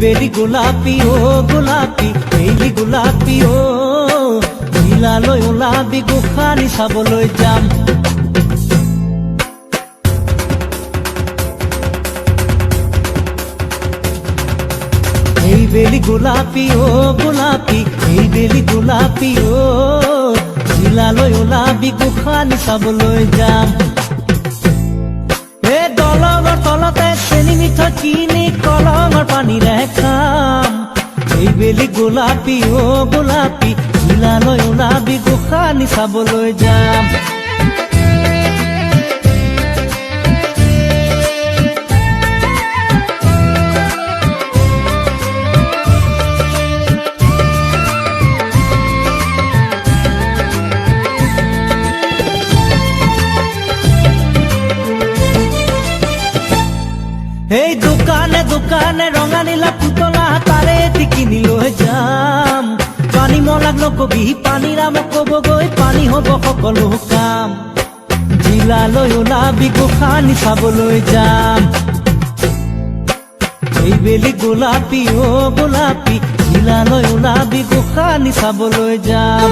বেলি গোলাপী ও গোলাপী বেলি গোলাপী ও জিলালৈ ওলাবি গোসানী চাবলৈ যাম। এই বেলি গোলাপী ও গোলাপী এই বেলি গোলাপী ও জিলালৈ ওলাবি গোসানী চাবলৈ যাম। এই দলঙৰ তলতে চেনি মিঠৈ কিনি কলঙৰ পানীৰে খাম। এই বেলি গোলাপী ও গোলাপী জিলালৈ ওলাবি গোসানী চাবলৈ যাম। এই দোকানে দোকানে ৰঙা নীলা পুতলা তাৰে কিনি লৈ যাম। পানী মলাক নকবি পানী ৰামক কবগৈ পানী হব সকলো কাম। জিলালৈ ওলাবি গোসানী চাবলৈ যাম। এই বেলি গোলাপী ও গোলাপী জিলালৈ ওলাবি গোসানী চাবলৈ যাম।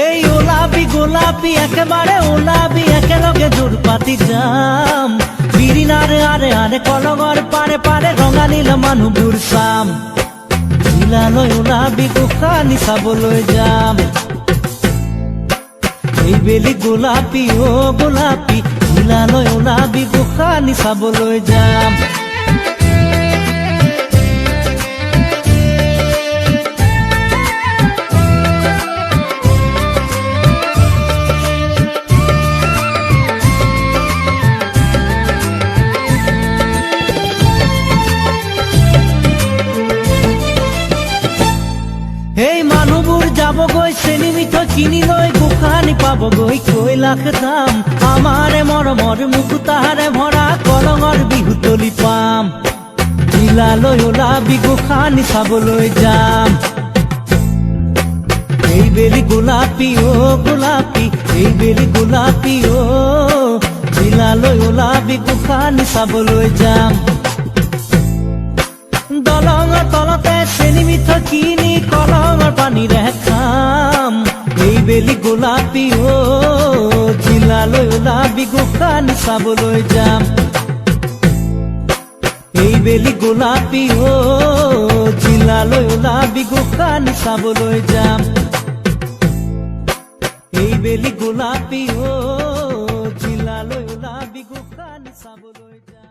এই ওলাবি গোলাপী একেবাৰে ওলাবি একেলগে জোৰ পাতি যাম। বিৰিণাৰে আৰে আৰে কলঙৰ পাৰে পাৰে ৰঙা নীলা মানুহবোৰ চাম। জিলালৈ ওলাবি গোসানী চাবলৈ যাম। এই বেলি গোলাপী ও গোলাপী জিলালৈ ওলাবি গোসানী চাবলৈ যাম। এই মানুহবোৰ যাবগৈ চেনি মিঠৈ কিনি লৈ গোসানী পাবগৈ কৈলাশ ধাম। আমাৰে মৰমৰ মুকুতাৰে ভৰা কলঙৰ বিহুতলি পাম। জিলালৈ ওলাবি গোসানী চাবলৈ যাম। এই বেলি গোলাপী ও গোলাপী এই বেলি গোলাপী ও জিলালৈ ওলাবি গোসানী চাবলৈ যাম। দলঙৰ তলতে চেনি মিঠৈ কিনি কলঙৰ পানীৰে খাম। এই বেলি গোলাপী ও জিলালৈ ওলাবি গোসানী চাবলৈ যাম। এই বেলি গোলাপী ও জিলালৈ ওলাবি গোসানী চাবলৈ যাম। এই বেলি গোলাপী ও জিলালৈ ওলাবি গোসানী চাবলৈ যাম।